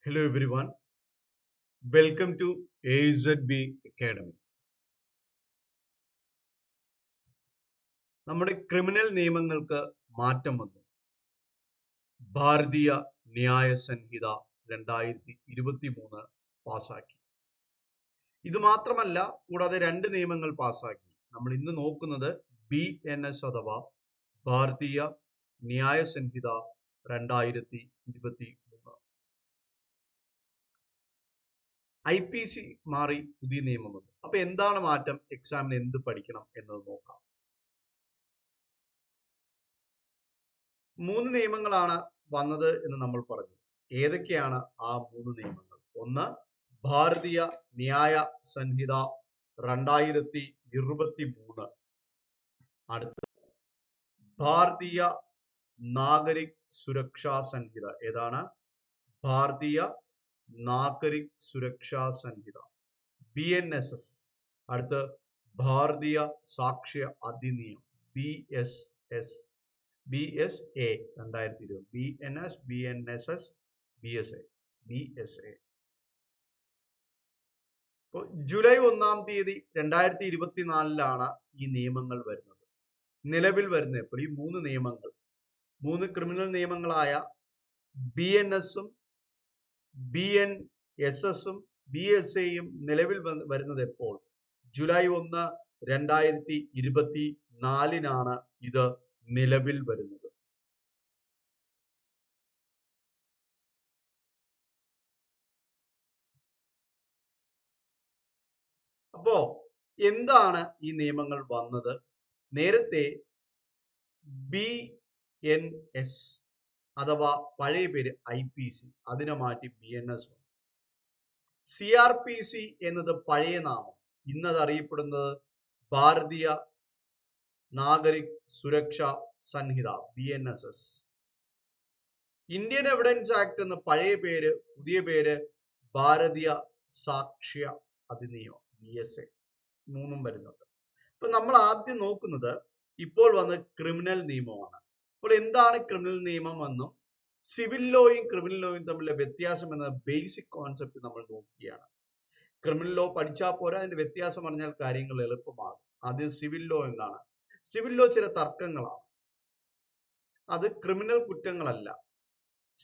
Hello everyone, welcome to AZB Academy. നമ്മുടെ criminal നിയമങ്ങൾക്ക് മാറ്റം വന്നു. ഭാരതീയ ന്യായ സംഹിത 2023 പാസാക്കി. ഇത് മാത്രമല്ല, കൂടാതെ രണ്ട് നിയമങ്ങൾ പാസാക്കി. നമ്മൾ ഇന്ന് നോക്കുന്നത് BNS അഥവാ ഭാരതീയ ന്യായ സംഹിത 2023. IPC മാറി പുതിയ നിയമം വന്നു. അപ്പൊ എന്താണ് മാറ്റം? എക്സാമിന് എന്ത് പഠിക്കണം എന്നത് നോക്കാം. 3 നിയമങ്ങളാണ് വന്നത് എന്ന് നമ്മൾ പറഞ്ഞു. ഏതൊക്കെയാണ് ആ 3 നിയമങ്ങൾ? ഒന്ന്, ഭാരതീയ ന്യായ സംഹിത 2023. അടുത്ത, ഭാരതീയ നാഗരിക് സുരക്ഷാ സംഹിത. ഏതാണ്? ഭാരതീയ നാഗരിക് സുരക്ഷാ സംഹിത, BNSS. അടുത്ത്, Bharatiya Sakshya Adhiniyam, BSA 2020. BNS, BNSS, BSA. ഇപ്പോൾ ജൂലൈ 1 തീയതി 2024 ഈ നിയമങ്ങൾ വരുന്നത്, നിലവിൽ വരുന്നത്. ഇപ്പോൾ ഈ 3 നിയമങ്ങൾ, 3 ക്രിമിനൽ നിയമങ്ങളായ BNS-ഉം BNSS-ഉം BSA-യും നിലവിൽ വരുന്നത് എപ്പോൾ? ജൂലൈ 1, 2024 ഇത് നിലവിൽ വരുന്നത്. അപ്പോ എന്താണ് ഈ നിയമങ്ങൾ വന്നത്? നേരത്തെ BNS അഥവാ പഴയ പേര് IPC, അതിനെ മാറ്റി BNS വന്നു. CRPC എന്നത് പഴയ നാമം, ഇന്നത് അറിയപ്പെടുന്നത് ഭാരതീയ നാഗരിക് സുരക്ഷാ സംഹിത, BNSS. ഇന്ത്യൻ എവിഡൻസ് ആക്ട് എന്ന പഴയ പേര്, പുതിയ പേര് ഭാരതീയ സാക്ഷ്യ അധിനിയം, BSA. 3 വരുന്നുണ്ട്. അപ്പൊ നമ്മൾ ആദ്യം നോക്കുന്നത് ഇപ്പോൾ വന്ന ക്രിമിനൽ നിയമമാണ്. അപ്പോൾ എന്താണ് ക്രിമിനൽ നിയമം എന്നും സിവിൽ ലോയും ക്രിമിനൽ ലോയും തമ്മിലുള്ള വ്യത്യാസം എന്ന ബേസിക് കോൺസെപ്റ്റ് നമ്മൾ നോക്കുകയാണ്. ക്രിമിനൽ ലോ പഠിച്ചാൽ പോരാ, അതിന്റെ വ്യത്യാസം അറിഞ്ഞാൽ കാര്യങ്ങൾ എളുപ്പമാകും. ആദ്യം സിവിൽ ലോ എന്താണ്? സിവിൽ ലോ ചില തർക്കങ്ങളാണ്. അത് ക്രിമിനൽ കുറ്റങ്ങളല്ല,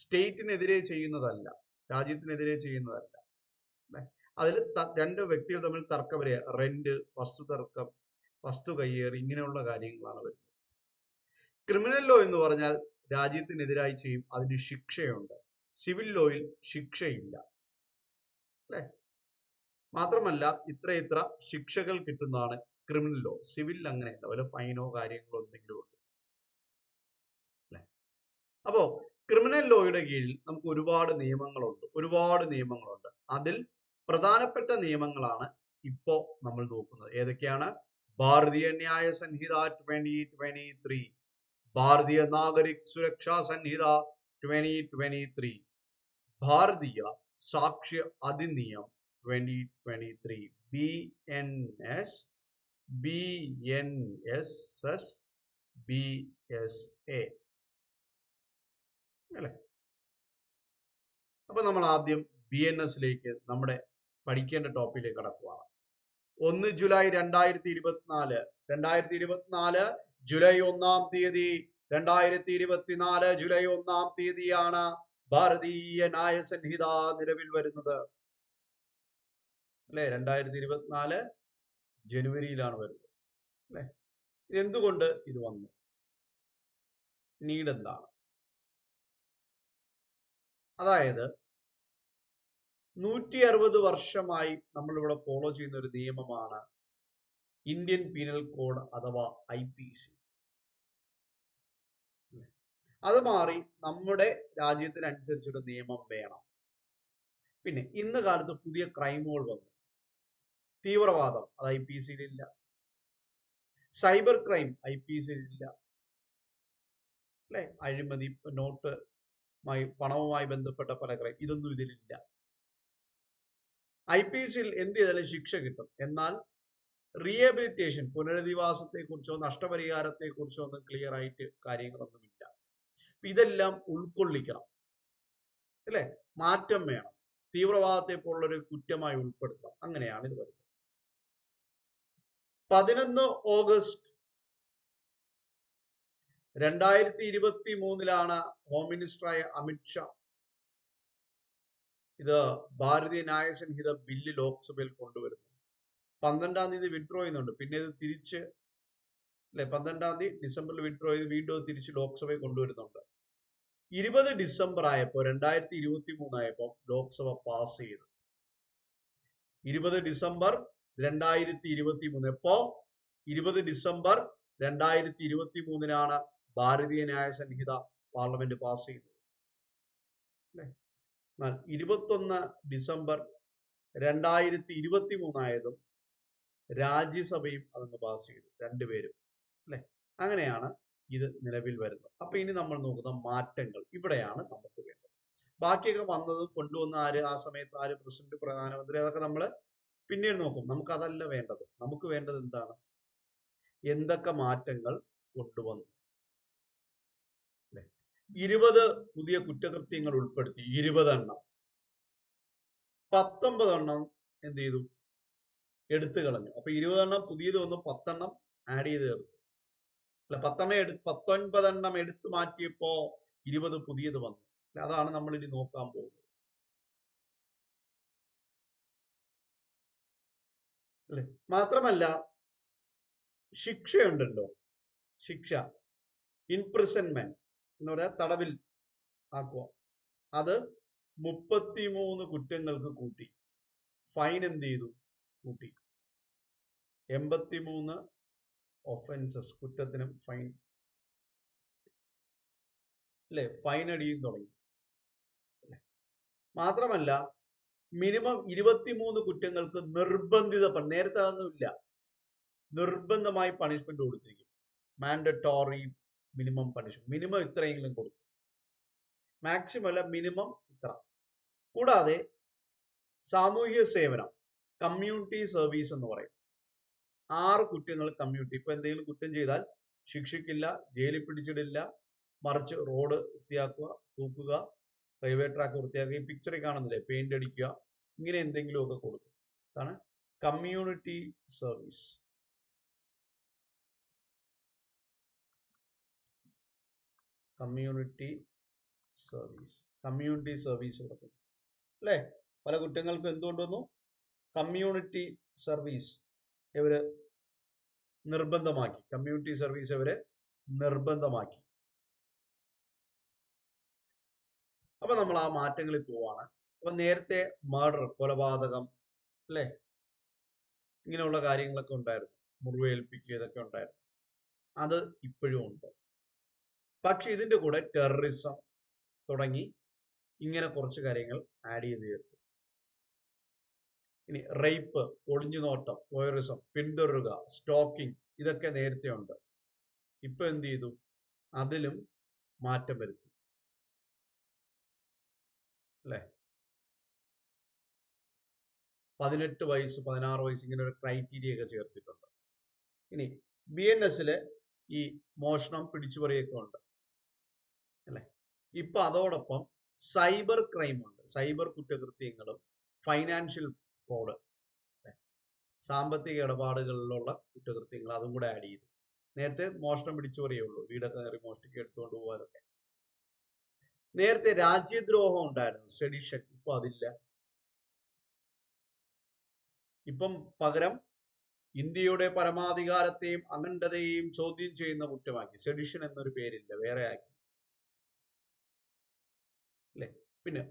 സ്റ്റേറ്റിനെതിരെ ചെയ്യുന്നതല്ല, രാജ്യത്തിനെതിരെ ചെയ്യുന്നതല്ല. അതിൽ 2 വ്യക്തികൾ തമ്മിൽ തർക്കം വരിക, റെന്റ്, വസ്തു തർക്കം, വസ്തു കയ്യേറി, ഇങ്ങനെയുള്ള കാര്യങ്ങളാണ് വരുന്നത്. ക്രിമിനൽ ലോ എന്ന് പറഞ്ഞാൽ രാജ്യത്തിനെതിരായി ചെയ്യും, അതിന് ശിക്ഷയുണ്ട്. സിവിൽ ലോയിൽ ശിക്ഷയില്ല, അല്ലെ? മാത്രമല്ല ഇത്ര ശിക്ഷകൾ കിട്ടുന്നതാണ് ക്രിമിനൽ ലോ. സിവിൽ അങ്ങനെയല്ല, വല്ല ഫൈനോ കാര്യങ്ങളോ എന്തെങ്കിലും ഉണ്ട്, അല്ലെ? അപ്പോ ക്രിമിനൽ ലോയുടെ കീഴിൽ നമുക്ക് ഒരുപാട് നിയമങ്ങളുണ്ട്. അതിൽ പ്രധാനപ്പെട്ട നിയമങ്ങളാണ് ഇപ്പോ നമ്മൾ നോക്കുന്നത്. ഏതൊക്കെയാണ്? ഭാരതീയ ന്യായ സംഹിത 2023, ഭാരതീയ നാഗരിക് സുരക്ഷാ സംഹിത 2023, ഭാരതീയ Sakshya Adhiniyam 2023, BNS, BNSS, BSA, അല്ലെ? അപ്പൊ നമ്മൾ ആദ്യം BNS-ലേക്ക്, നമ്മുടെ പഠിക്കേണ്ട ടോപ്പിക്കിലേക്ക് കടക്കുകയാണ്. 1 ജൂലൈ 2024 ജൂലൈ 1 തീയതി 2024 ജൂലൈ 1 തീയതിയാണ് ഭാരതീയ ന്യായ സംഹിത നിലവിൽ വരുന്നത്, അല്ലെ? 2024 ജനുവരിയിലാണ് വരുന്നത്, അല്ലെ? എന്തുകൊണ്ട് ഇത് വന്നു? നീഡ് എന്താണ്? അതായത് 160 വർഷമായി നമ്മളിവിടെ ഫോളോ ചെയ്യുന്ന ഒരു നിയമമാണ് ഇന്ത്യൻ പീനൽ കോഡ് അഥവാ IPC. അത് മാറി നമ്മുടെ രാജ്യത്തിനനുസരിച്ചൊരു നിയമം വേണം. പിന്നെ ഇന്ന് കാലത്ത് പുതിയ ക്രൈമുകൾ വന്നു. തീവ്രവാദം, അത് IPC-യിലില്ല. സൈബർ ക്രൈം IPC-യിലില്ല, അല്ലെ? അഴിമതി, പണവുമായി ബന്ധപ്പെട്ട പല ക്രൈം, ഇതൊന്നും ഇതിലില്ല. IPC-യിൽ എന്ത് ചെയ്താലും ശിക്ഷ കിട്ടും, എന്നാൽ റീഹാബിലിറ്റേഷൻ, പുനരധിവാസത്തെ കുറിച്ചോ നഷ്ടപരിഹാരത്തെ കുറിച്ചോ ഒന്നും ക്ലിയർ ആയിട്ട് കാര്യങ്ങളൊന്നുമില്ല. ഇതെല്ലാം ഉൾക്കൊള്ളിക്കണം. അല്ലെ? മാറ്റം വേണം. തീവ്രവാദത്തെ പോലുള്ള ഒരു കുറ്റമായി ഉൾപ്പെടുത്താം. അങ്ങനെയാണ് ഇത് വരുന്നത്. 11 ഓഗസ്റ്റ് 2023 ഹോം മിനിസ്റ്ററായ അമിത്ഷാ ഇത് ഭാരതീയ ന്യായ സംഹിത ബില്ല് ലോക്സഭയിൽ കൊണ്ടുവരുന്നു. 12-ാം തീയതി വിഡ്രോ ചെയ്യുന്നുണ്ട്. പിന്നെ ഇത് തിരിച്ച് അല്ലെ 12-ാം തീയതി ഡിസംബറിൽ വിഡ്രോ ചെയ്ത് വീണ്ടും തിരിച്ച് ലോക്സഭയിൽ കൊണ്ടുവരുന്നുണ്ട്. 20 ഡിസംബർ ആയപ്പോ 2023 ആയപ്പോ ലോക്സഭ പാസ് ചെയ്തു. 20 ഡിസംബർ 2023 എപ്പോ 20 ഡിസംബർ 2023 ഭാരതീയ ന്യായ സംഹിത പാർലമെന്റ് പാസ് ചെയ്തത്. 21 ഡിസംബർ 2023 ആയതും രാജ്യസഭയും അതങ്ങ് പാസ് ചെയ്തു, രണ്ടുപേരും അല്ലെ? അങ്ങനെയാണ് ഇത് നിലവിൽ വരുന്നത്. അപ്പൊ ഇനി നമ്മൾ നോക്കുന്ന മാറ്റങ്ങൾ ഇവിടെയാണ് നമുക്ക് വേണ്ടത്. ബാക്കിയൊക്കെ വന്നത് കൊണ്ടുവന്ന ആര്, ആ സമയത്ത് ആര് പ്രസിഡന്റ്, പ്രധാനമന്ത്രി, അതൊക്കെ നമ്മൾ പിന്നീട് നോക്കും. നമുക്ക് അതല്ല വേണ്ടത്. നമുക്ക് വേണ്ടത് എന്താണ്? എന്തൊക്കെ മാറ്റങ്ങൾ കൊണ്ടുവന്നു. 20 പുതിയ കുറ്റകൃത്യങ്ങൾ ഉൾപ്പെടുത്തി, 20 എണ്ണം. 19 എണ്ണം എന്ത് ചെയ്തു? എടുത്തു കളഞ്ഞു. അപ്പൊ 20 എണ്ണം പുതിയത് വന്നു, 10 എണ്ണം ആഡ് ചെയ്ത് ചേർത്തു. അല്ല, 19 എണ്ണം എടുത്തു മാറ്റിയപ്പോ 20 പുതിയത് വന്നു. അതാണ് നമ്മൾ ഇനി നോക്കാൻ പോകുന്നത്. അല്ലെ? മാത്രമല്ല ശിക്ഷയുണ്ടല്ലോ, ശിക്ഷ ഇംപ്രിസൺമെന്റ് എന്ന് പറയാ, തടവിൽ ആക്കുക. അത് 33 കുറ്റങ്ങൾക്ക് കൂട്ടി. ഫൈൻ എന്ത് ചെയ്തു? കൂട്ടി. 83 ഒഫൻസസ് കുറ്റത്തിനും ഫൈൻ അല്ലെ? ഫൈൻ അടിയും തുടങ്ങി. മാത്രമല്ല മിനിമം 23 കുറ്റങ്ങൾക്ക് നിർബന്ധിത, നേരത്തെ അതൊന്നുമില്ല, നിർബന്ധമായി പണിഷ്മെന്റ് കൊടുത്തിരിക്കും. മാൻഡറ്റോറി മിനിമം പണിഷ്മെന്റ്, മിനിമം ഇത്രയെങ്കിലും കൊടുക്കും. മാക്സിമം അല്ല, മിനിമം ഇത്ര. കൂടാതെ സാമൂഹിക സേവനം, കമ്മ്യൂണിറ്റി സർവീസ് എന്ന് പറയും. 6 കുറ്റങ്ങൾ കമ്മ്യൂണിറ്റി. ഇപ്പൊ എന്തെങ്കിലും കുറ്റം ചെയ്താൽ ശിക്ഷിക്കില്ല, ജയിലിൽ പിടിച്ചിടില്ല, മറിച്ച് റോഡ് വൃത്തിയാക്കുക, തൂക്കുക, റെയിൽവേ ട്രാക്ക് വൃത്തിയാക്കുക, ഈ പിക്ചറിൽ കാണുന്നില്ലേ, പെയിന്റ് അടിക്കുക, ഇങ്ങനെ എന്തെങ്കിലുമൊക്കെ കൊടുക്കും. അതാണ് community service. Community service, community service കൊടുക്കും അല്ലെ? പല കുറ്റങ്ങൾക്കും എന്തുകൊണ്ട് വന്നു? കമ്മ്യൂണിറ്റി സർവീസ് ഇവര് നിർബന്ധമാക്കി. കമ്മ്യൂണിറ്റി സർവീസ് ഇവര് നിർബന്ധമാക്കി. അപ്പൊ നമ്മൾ ആ മാറ്റങ്ങളിൽ പോവാണ്. അപ്പൊ നേരത്തെ മർഡർ, കൊലപാതകം അല്ലെ, ഇങ്ങനെയുള്ള കാര്യങ്ങളൊക്കെ ഉണ്ടായിരുന്നു, മുറിവേൽപ്പിക്കുക, ഇതൊക്കെ ഉണ്ടായിരുന്നു. അത് ഇപ്പോഴും ഉണ്ട്. പക്ഷെ ഇതിന്റെ കൂടെ ടെററിസം തുടങ്ങി ഇങ്ങനെ കുറച്ച് കാര്യങ്ങൾ ആഡ് ചെയ്ത് ചേർത്തു. ഇനി റേപ്പ്, ഒളിഞ്ഞുനോട്ടം, വോയറിസം, പിന്തുടരുക, സ്റ്റോക്കിംഗ്, ഇതൊക്കെ നേരത്തെ ഉണ്ട്. ഇപ്പൊ എന്ത് ചെയ്തു? അതിലും മാറ്റം വരുത്തി അല്ലെ? 18 വയസ്സ്, 16 വയസ്സ്, ഇങ്ങനെ ഒരു ക്രൈറ്റീരിയ ഒക്കെ ചേർത്തിട്ടുണ്ട്. ഇനി BNS-ല് ഈ മോഷണം, പിടിച്ചുപറിയൊക്കെ ഉണ്ട് അല്ലെ? ഇപ്പൊ അതോടൊപ്പം സൈബർ ക്രൈം ഉണ്ട്. സൈബർ കുറ്റകൃത്യങ്ങളും ഫൈനാൻഷ്യൽ ഫ്രോഡ്, സാമ്പത്തിക ഇടപാടുകളിലുള്ള കുറ്റകൃത്യങ്ങൾ, അതും കൂടെ ആഡ് ചെയ്തു. നേരത്തെ മോഷണം, പിടിച്ചുപറിയേ ഉള്ളൂ, വീടൊക്കെ കയറി മോഷ്ടിക്ക് എടുത്തുകൊണ്ട് പോകാനൊക്കെ. നേരത്തെ രാജ്യദ്രോഹം ഉണ്ടായിരുന്നു, സെഡിഷൻ. ഇപ്പൊ അതില്ല. ഇപ്പം പകരം ഇന്ത്യയുടെ പരമാധികാരത്തെയും അഖണ്ഡതയെയും ചോദ്യം ചെയ്യുന്ന കുറ്റമാക്കി. സെഡിഷൻ എന്നൊരു പേരില്ല, വേറെ ആക്കി അല്ലെ? പിന്നെ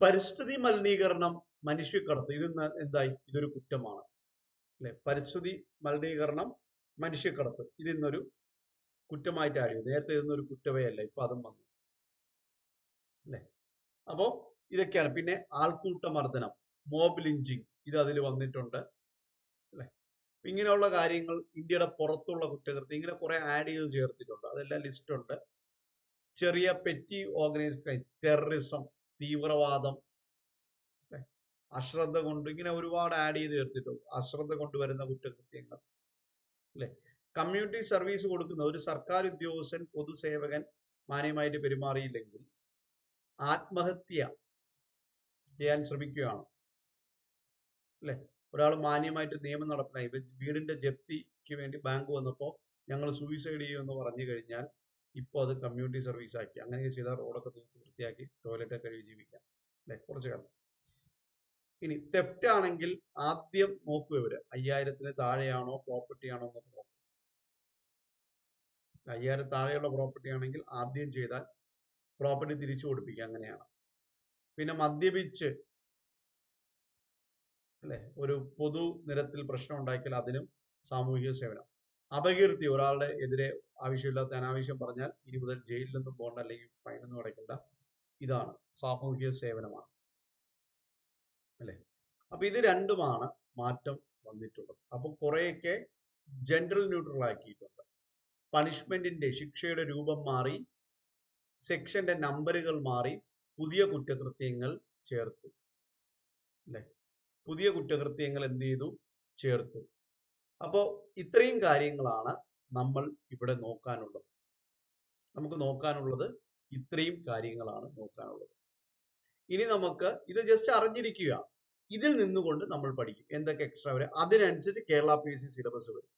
പരിസ്ഥിതി മലിനീകരണം, മനുഷ്യക്കടത്ത്, ഇത് എന്തായി? ഇതൊരു കുറ്റമാണ് അല്ലെ? പരിസ്ഥിതി മലിനീകരണം, മനുഷ്യക്കടത്ത്, ഇതിന്നൊരു കുറ്റമായിട്ട് ആഡ് ചെയ്തു. നേരത്തെ ഇതൊന്നൊരു കുറ്റമേ അല്ല, ഇപ്പൊ അതും വന്നു അല്ലെ? അപ്പോ ഇതൊക്കെയാണ്. പിന്നെ ആൾക്കൂട്ട മർദ്ദനം, മോബ് ലിഞ്ചിങ്, ഇത് അതിൽ വന്നിട്ടുണ്ട് അല്ലെ? ഇങ്ങനെയുള്ള കാര്യങ്ങൾ, ഇന്ത്യയുടെ പുറത്തുള്ള കുറ്റകൃത്യം, ഇങ്ങനെ കുറെ ആഡ് ചെയ്ത് ചേർത്തിട്ടുണ്ട്. അതെല്ലാം ലിസ്റ്റ് ഉണ്ട്. ചെറിയ പെറ്റി ഓർഗനൈസ്ഡ് ക്രൈം, ടെററിസം, തീവ്രവാദം, അശ്രദ്ധ കൊണ്ട്, ഇങ്ങനെ ഒരുപാട് ആഡ് ചെയ്ത് ചേർത്തിട്ടുണ്ട്. അശ്രദ്ധ കൊണ്ടുവരുന്ന കുറ്റകൃത്യങ്ങൾ അല്ലെ? കമ്മ്യൂണിറ്റി സർവീസ് കൊടുക്കുന്ന ഒരു സർക്കാർ ഉദ്യോഗസ്ഥൻ, പൊതുസേവകൻ മാന്യമായിട്ട് പെരുമാറിയില്ലെങ്കിൽ ആത്മഹത്യ ചെയ്യാൻ ശ്രമിക്കുകയാണ്, അല്ലെ? ഒരാൾ മാന്യമായിട്ട് നിയമം നടപ്പിലായി വീടിന്റെ ജപ്തിക്ക് വേണ്ടി ബാങ്ക് വന്നപ്പോൾ ഞങ്ങൾ സൂയിസൈഡ് ചെയ്യുമെന്ന് പറഞ്ഞു കഴിഞ്ഞാൽ ഇപ്പോൾ അത് കമ്മ്യൂണിറ്റി സർവീസ് ആക്കി, അങ്ങനെ ചെയ്താൽ റോഡൊക്കെ തൂത്ത് വൃത്തിയാക്കി ടോയ്ലറ്റ് കഴുകി ജീവിക്കാം, അല്ലെ? കുറച്ച് കാലം. ഇനി തെഫ്റ്റ് ആണെങ്കിൽ ആദ്യം നോക്കുക, ഇവര് 5000 താഴെയാണോ പ്രോപ്പർട്ടി ആണോ എന്നൊക്കെ നോക്കും. 5000 താഴെയുള്ള പ്രോപ്പർട്ടി ആണെങ്കിൽ ആദ്യം ചെയ്താൽ പ്രോപ്പർട്ടി തിരിച്ചു കൊടുപ്പിക്കുക, അങ്ങനെയാണ്. പിന്നെ മദ്യപിച്ച്, അല്ലെ, ഒരു പൊതു നിരത്തിൽ പ്രശ്നം ഉണ്ടാക്കിയാൽ അതിനും സാമൂഹിക സേവനം. അപകീർത്തി, ഒരാളുടെ എതിരെ ആവശ്യമില്ലാത്ത അനാവശ്യം പറഞ്ഞാൽ ഇനി മുതൽ ജയിലിലൊന്നും പോകണ്ട, അല്ലെങ്കിൽ ഫൈനൊന്നും അടയ്ക്കണ്ട, ഇതാണ് സാമൂഹിക സേവനമാണ്, അല്ലെ? അപ്പൊ ഇത് രണ്ടുമാണ് മാറ്റം വന്നിട്ടുള്ളത്. അപ്പൊ കുറെയൊക്കെ ജെൻഡർ ന്യൂട്രൽ ആക്കിയിട്ടുണ്ട്. പണിഷ്മെന്റിന്റെ, ശിക്ഷയുടെ രൂപം മാറി, സെക്ഷന്റെ നമ്പറുകൾ മാറി, പുതിയ കുറ്റകൃത്യങ്ങൾ ചേർത്തു, അല്ലെ? പുതിയ കുറ്റകൃത്യങ്ങൾ എന്ത് ചെയ്തു? ചേർത്തു. അപ്പോ ഇത്രയും കാര്യങ്ങളാണ് നമ്മൾ ഇവിടെ നോക്കാനുള്ളത്. നമുക്ക് നോക്കാനുള്ളത് ഇത്രയും കാര്യങ്ങളാണ് നോക്കാനുള്ളത്. ഇനി നമുക്ക് ഇത് ജസ്റ്റ് അറിഞ്ഞിരിക്കുക, ഇതിൽ നിന്നുകൊണ്ട് നമ്മൾ പഠിക്കും എന്തൊക്കെ എക്സ്ട്രാ വരും, അതിനനുസരിച്ച് കേരള PSC സിലബസ് വരും,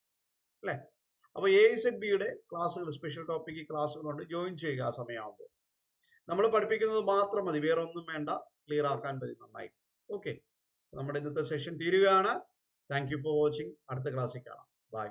അല്ലെ? അപ്പൊ AIZB-യുടെ ക്ലാസ്സുകൾ, സ്പെഷ്യൽ ടോപ്പിക് ക്ലാസ്സുകളുണ്ട്, ജോയിൻ ചെയ്യുക. ആ സമയമാകുമ്പോൾ നമ്മൾ പഠിപ്പിക്കുന്നത് മാത്രം മതി, വേറെ ഒന്നും വേണ്ട, ക്ലിയർ ആക്കാൻ പറ്റും നന്നായി. ഓക്കെ, നമ്മുടെ ഇന്നത്തെ സെഷൻ തീരുകയാണ്. Thank you for watching. അടുത്ത ക്ലാസ്സിൽ കാണാം. ബൈ.